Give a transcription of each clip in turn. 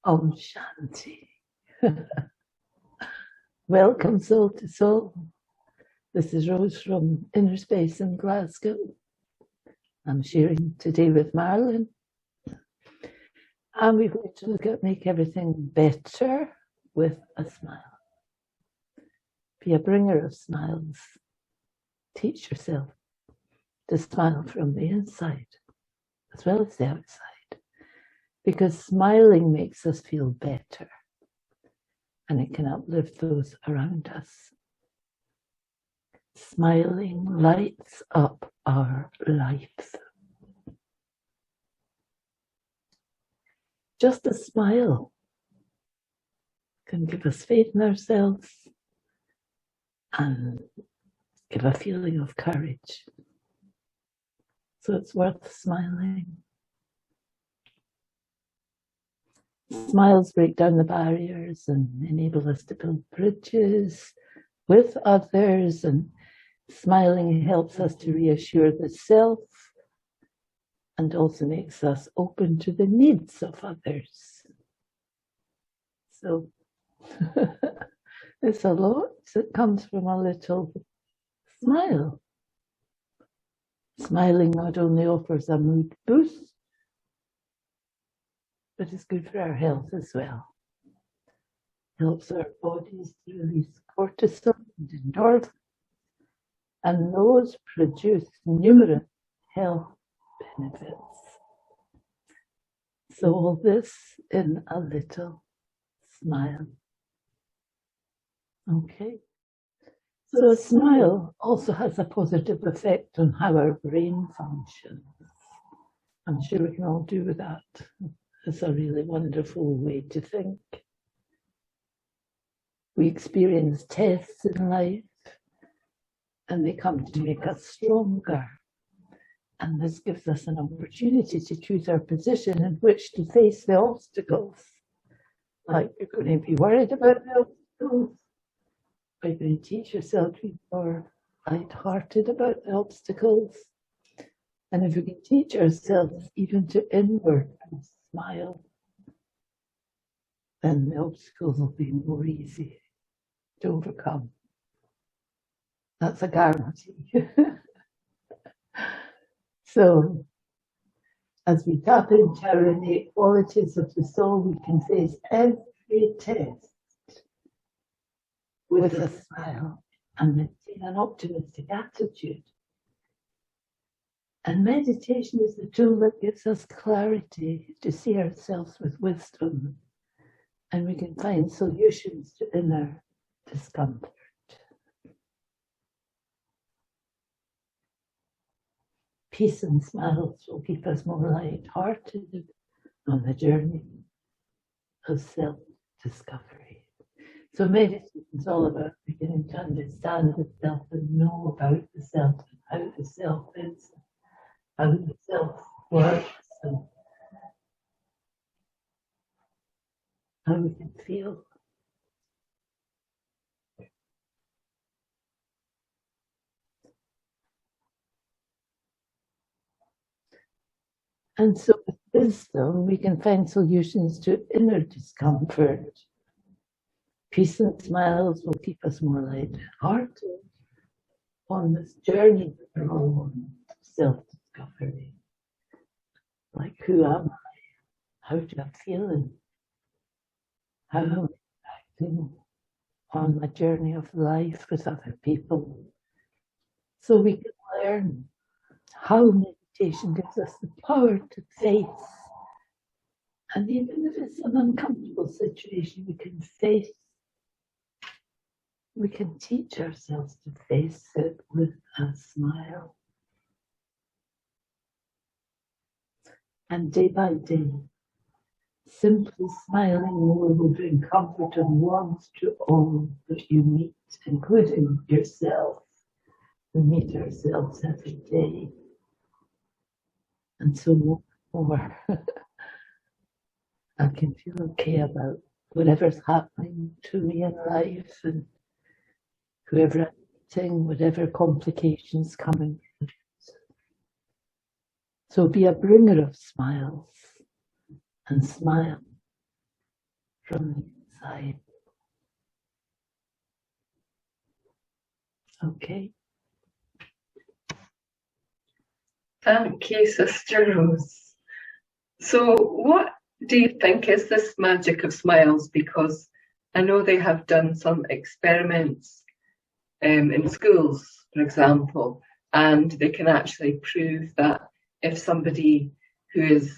Om Shanti. Welcome, Soul to Soul. This is Rose from Inner Space in Glasgow. I'm sharing today with Marlon. And we're going to look at make everything better with a smile. Be a bringer of smiles. Teach yourself to smile from the inside as well as the outside. Because smiling makes us feel better. And it can uplift those around us. Smiling lights up our life. Just a smile can give us faith in ourselves and give a feeling of courage. So it's worth smiling. Smiles break down the barriers and enable us to build bridges with others, and smiling helps us to reassure the self and also makes us open to the needs of others. So there's a lot that comes from a little smile. Smiling not only offers a mood boost, but it's good for our health as well. Helps our bodies to release cortisol and endorphins, and those produce numerous health benefits. So all this in a little smile. Okay. So a smile also has a positive effect on how our brain functions. I'm sure we can all do with that. It's a really wonderful way to think. We experience tests in life, and they come to make us stronger. And this gives us an opportunity to choose our position in which to face the obstacles. Like, you're going to be worried about the obstacles, or you're going to teach yourself to be more light-hearted about the obstacles. And if we can teach ourselves even to inward and smile, then the obstacles will be more easy to overcome. That's a guarantee. So, as we tap into our innate qualities of the soul, we can face every test with a smile and maintain an optimistic attitude. And meditation is the tool that gives us clarity to see ourselves with wisdom, and we can find solutions to inner discomfort. Peace and smiles will keep us more light-hearted on the journey of self-discovery. So meditation is all about beginning to understand the self and know about the self and how the self is, how the self works, and how we can feel. And so with wisdom, we can find solutions to inner discomfort. Peace and smiles will keep us more light-hearted on this journey that we're all on, self-discovery. Like, who am I? How do I feel? How am I acting on my journey of life with other people? So we can learn how meditation gives us the power to face. And even if it's an uncomfortable situation, we can face. We can teach ourselves to face it with a smile. And day by day, simply smiling more will bring comfort and warmth to all that you meet, including yourself. We meet ourselves every day. And so more I can feel okay about whatever's happening to me in life and whoever I'm meeting, whatever complications coming. So be a bringer of smiles and smile from the inside. Okay. Thank you, Sister Rose. So what do you think is this magic of smiles? Because I know they have done some experiments in schools, for example, and they can actually prove that if somebody who is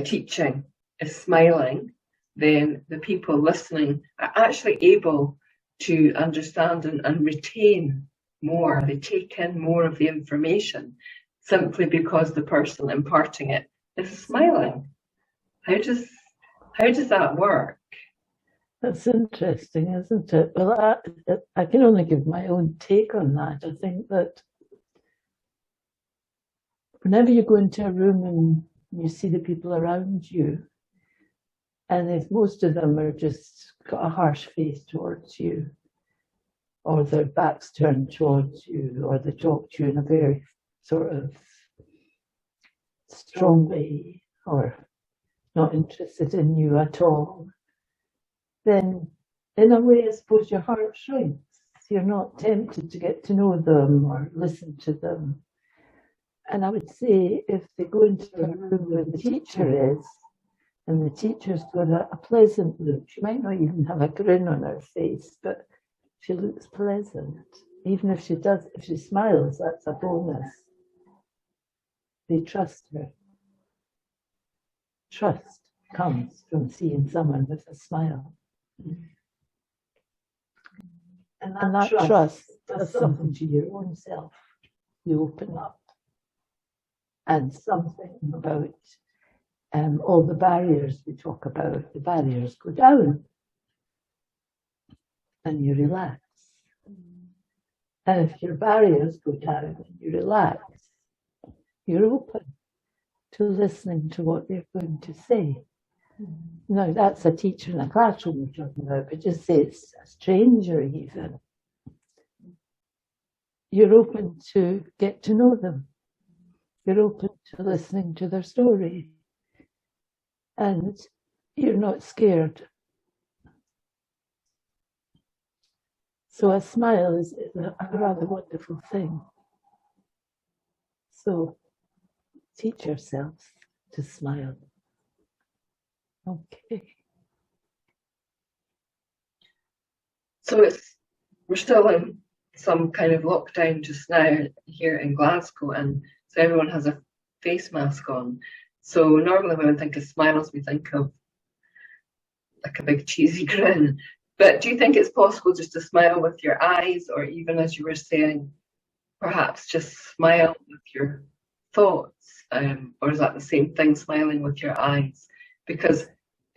teaching is smiling, then the people listening are actually able to understand and retain more. They take in more of the information simply because the person imparting it is smiling. How does that work? That's interesting, isn't it? Well, I can only give my own take on that. I think that whenever you go into a room and you see the people around you, and if most of them are just got a harsh face towards you, or their backs turned towards you, or they talk to you in a very sort of strong way, or not interested in you at all, then in a way, I suppose your heart shrinks. You're not tempted to get to know them or listen to them. And I would say if they go into a room where the teacher is, and the teacher's got a pleasant look, she might not even have a grin on her face, but she looks pleasant. Even if she smiles, that's a bonus. They trust her. Trust comes from seeing someone with a smile. And that trust does something to your own self. You open up. And something about all the barriers we talk about, the barriers go down. And you relax. And if your barriers go down and you relax, you're open to listening to what they're going to say. Now, that's a teacher in a classroom we're talking about, but just say it's a stranger even. You're open to get to know them. You're open to listening to their story. And you're not scared. So a smile is a rather wonderful thing. So teach yourselves to smile. Okay. So we're still in some kind of lockdown just now here in Glasgow, and so everyone has a face mask on. So normally when we think of smiles, we think of like a big cheesy grin. But do you think it's possible just to smile with your eyes, or even as you were saying, perhaps just smile with your thoughts? Or is that the same thing, smiling with your eyes? Because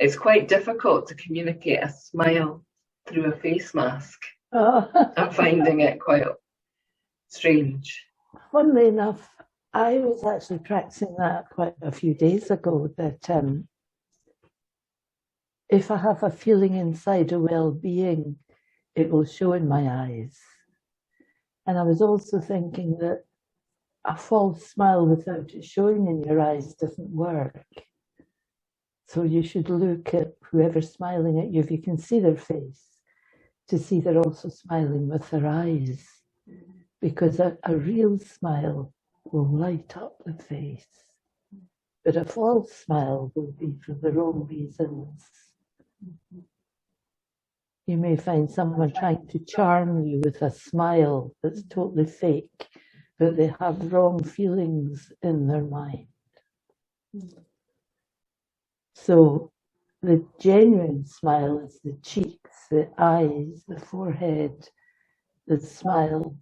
it's quite difficult to communicate a smile through a face mask. I'm finding it quite strange. Funnily enough, I was actually practicing that quite a few days ago, that if I have a feeling inside of well-being, it will show in my eyes. And I was also thinking that a false smile without it showing in your eyes doesn't work. So you should look at whoever's smiling at you, if you can see their face, to see they're also smiling with their eyes. Because a real smile will light up the face. But a false smile will be for the wrong reasons. You may find someone trying to charm you with a smile that's totally fake, but they have wrong feelings in their mind. So the genuine smile is the cheeks, the eyes, the forehead. The smile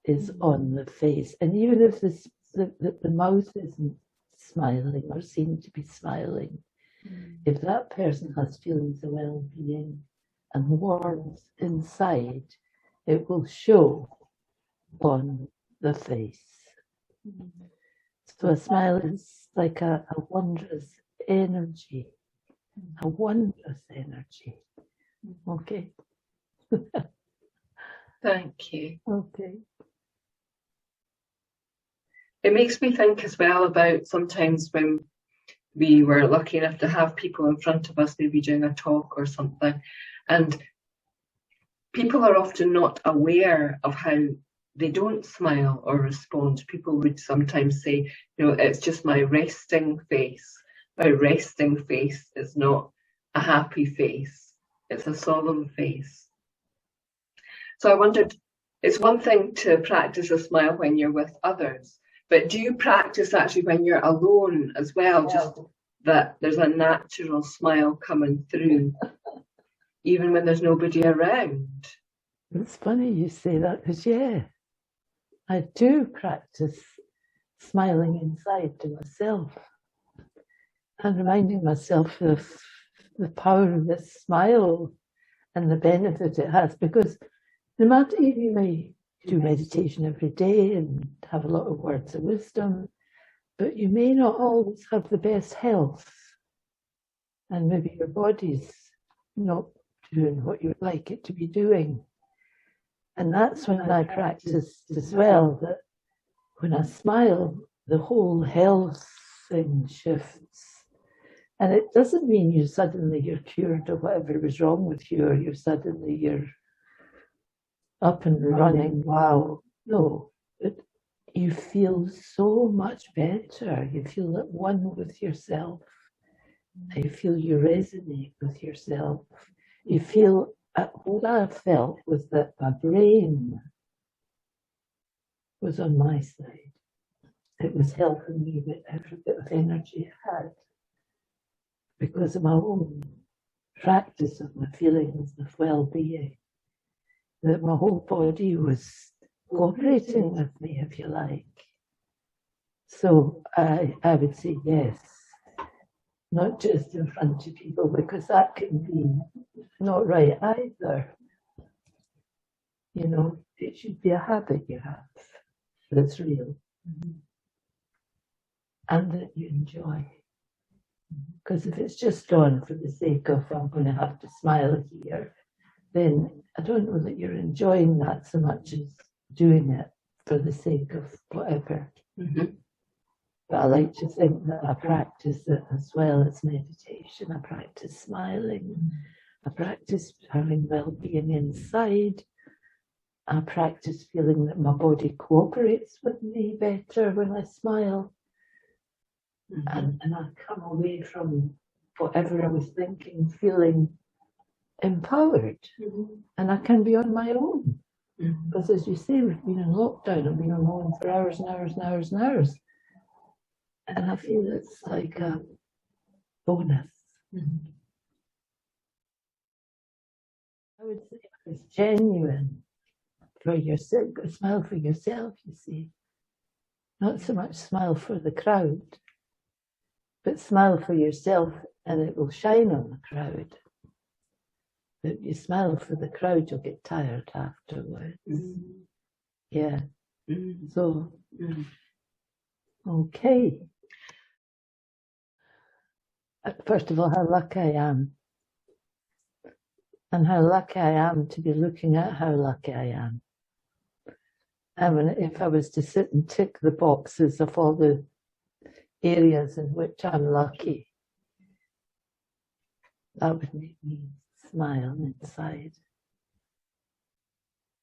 is on the face. And even if the mouth isn't smiling or seem to be smiling, if that person has feelings of well-being and warmth inside, it will show on the face. So a smile is like a wondrous energy, a wondrous energy. Okay. Thank you. Okay. It makes me think as well about sometimes when we were lucky enough to have people in front of us, maybe doing a talk or something, and people are often not aware of how they don't smile or respond. People would sometimes say, it's just my resting face. My resting face is not a happy face, it's a solemn face. So I wondered, it's one thing to practice a smile when you're with others, but do you practice actually when you're alone as well? Just that there's a natural smile coming through, even when there's nobody around. It's funny you say that, because I do practice smiling inside to myself and reminding myself of the power of this smile and the benefit it has, because no matter, you may do meditation every day and have a lot of words of wisdom, but you may not always have the best health, and maybe your body's not doing what you'd like it to be doing. And that's when I practice as well, that when I smile, the whole health thing shifts. And it doesn't mean you're cured of whatever was wrong with you, or you're up and running. Wow. No, you feel so much better. You feel at one with yourself. You feel you resonate with yourself. You feel, what I felt was that my brain was on my side. It was helping me with every bit of energy I had, because of my own practice of my feelings of well-being, that my whole body was cooperating with me, if you like. So I would say yes, not just in front of people, because that can be not right either. It should be a habit you have that's real, and that you enjoy. Because if it's just done for the sake of, I'm going to have to smile here, then I don't know that you're enjoying that so much as doing it for the sake of whatever. But I like to think that I practice it as well as meditation. I practice smiling. I practice having well-being inside. I practice feeling that my body cooperates with me better when I smile. And I come away from whatever I was thinking, feeling empowered. And I can be on my own. Because as you say, we've been in lockdown. I've been on my own for hours and hours and hours and hours. And I feel it's like a bonus. I would say it's genuine for yourself. Smile for yourself, you see. Not so much smile for the crowd, but smile for yourself, and it will shine on the crowd. But if you smile for the crowd, you'll get tired afterwards. Yeah. So, okay. First of all, how lucky I am. And how lucky I am to be looking at how lucky I am. I mean, if I was to sit and tick the boxes of all the areas in which I'm lucky, that would make me smile inside.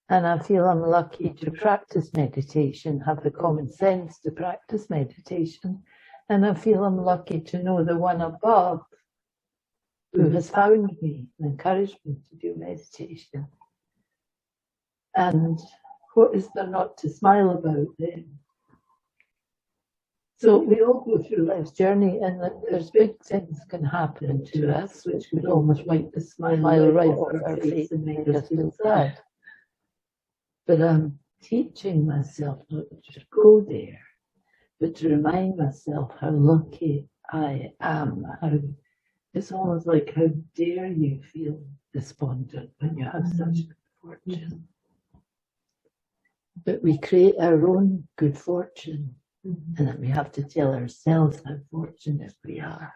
And I feel I'm lucky to practice meditation, have the common sense to practice meditation. And I feel I'm lucky to know the one above who has found me and encouraged me to do meditation. And what is there not to smile about then? So we all go through life's journey, and there's big things can happen to us, which could almost wipe the smile right off our face and make us feel sad. But I'm teaching myself not to just go there, but to remind myself how lucky I am. It's almost like, how dare you feel despondent when you have such good fortune? But we create our own good fortune, and then we have to tell ourselves how fortunate we are.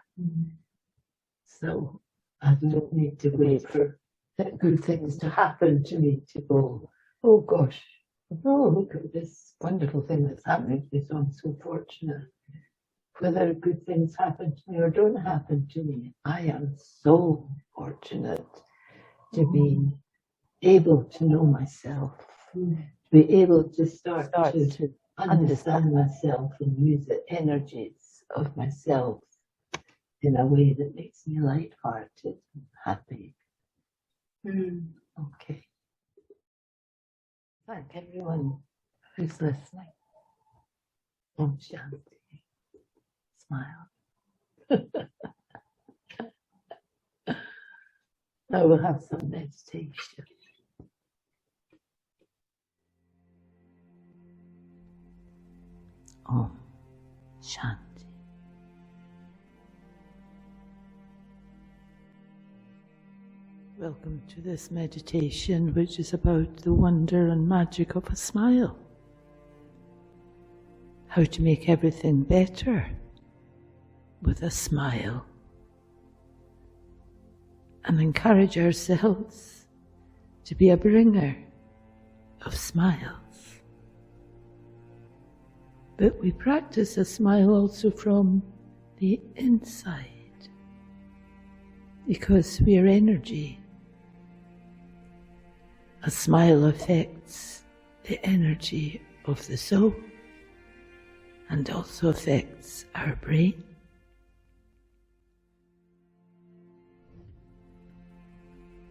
So I don't need to wait for good things to happen to me to go, oh gosh, oh, look at this wonderful thing that's happening to me, so I'm so fortunate. whether good things happen to me or don't happen to me, I am so fortunate to be able to know myself, to be able to start to understand myself and use the energies of myself in a way that makes me lighthearted and happy. Okay. Thank everyone who's listening. Om Shanti. Smile. Now we'll have some meditation. Om Shanti. Welcome to this meditation, which is about the wonder and magic of a smile. How to make everything better with a smile. And encourage ourselves to be a bringer of smiles. But we practice a smile also from the inside, because we are energy. A smile affects the energy of the soul and also affects our brain.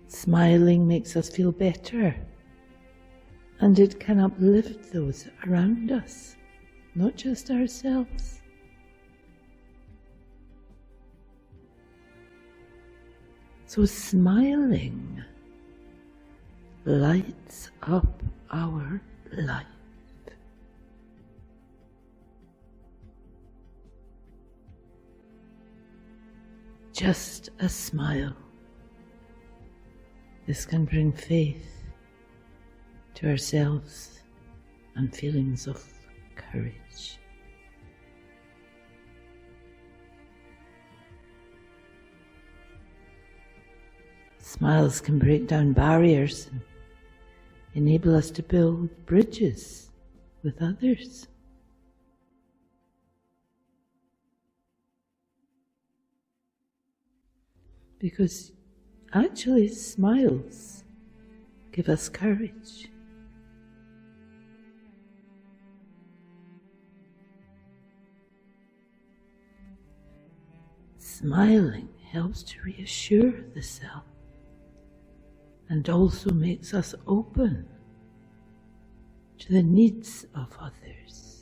Smiling makes us feel better, and it can uplift those around us, not just ourselves. So smiling lights up our life. Just a smile. This can bring faith to ourselves and feelings of courage. Smiles can break down barriers and enable us to build bridges with others. Because actually smiles give us courage. Smiling helps to reassure the self and also makes us open to the needs of others.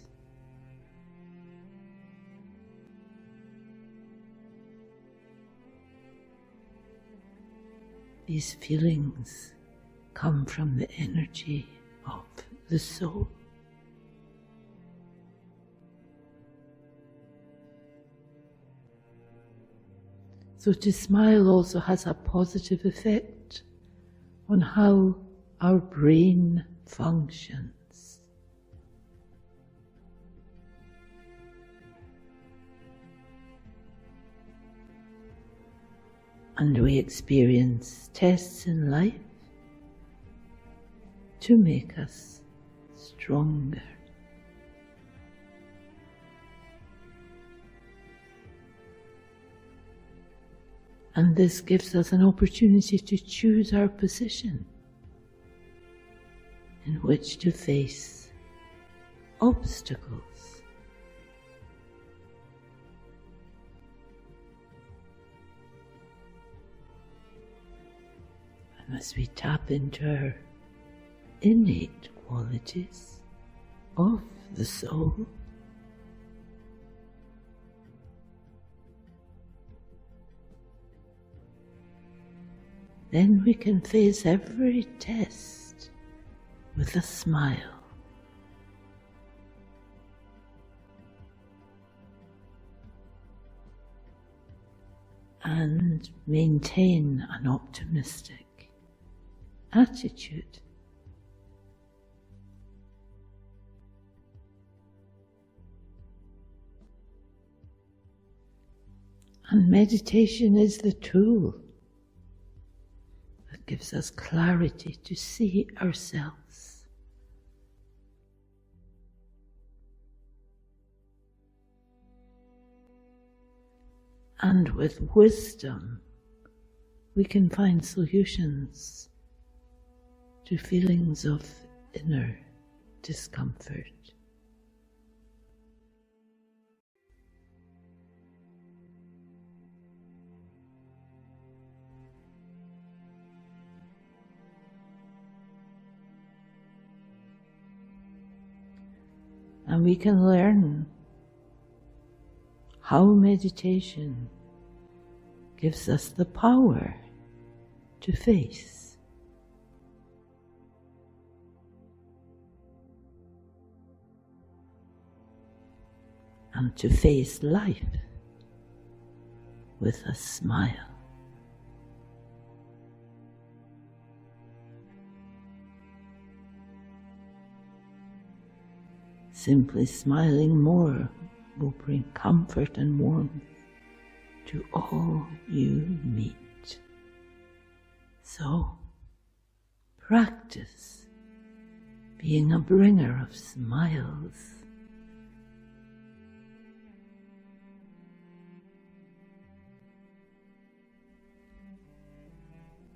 These feelings come from the energy of the soul. So to smile also has a positive effect on how our brain functions. And we experience tests in life to make us stronger. And this gives us an opportunity to choose our position in which to face obstacles. And as we tap into our innate qualities of the soul, then we can face every test with a smile. And maintain an optimistic attitude. And meditation is the tool that gives us clarity to see ourselves. And with wisdom, we can find solutions to feelings of inner discomfort. And we can learn how meditation gives us the power to face and to face life with a smile. Simply smiling more will bring comfort and warmth to all you meet. So, practice being a bringer of smiles.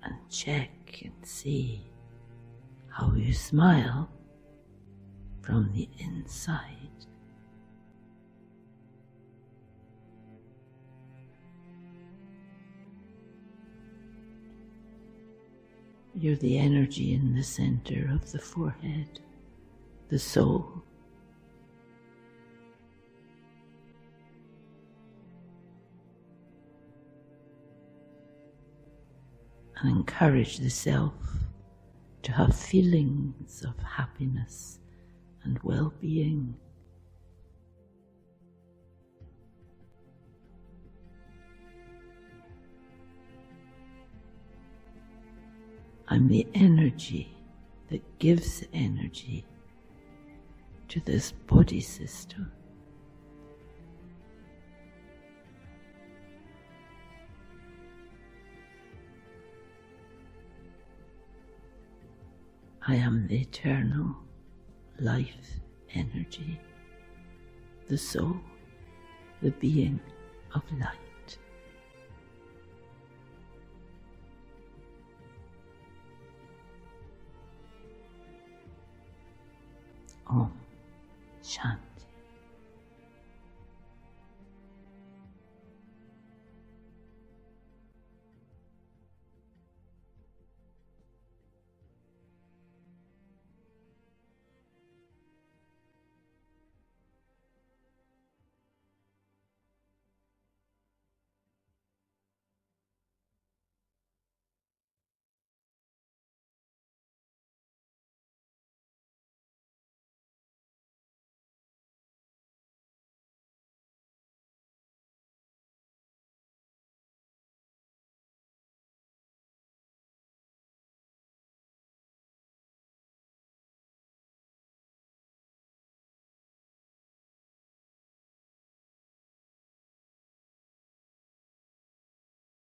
And check and see how you smile from the inside. You're the energy in the center of the forehead, the soul. And encourage the self to have feelings of happiness and well-being. I'm the energy that gives energy to this body system. I am the eternal life energy, the soul, the being of light. Om Shanti.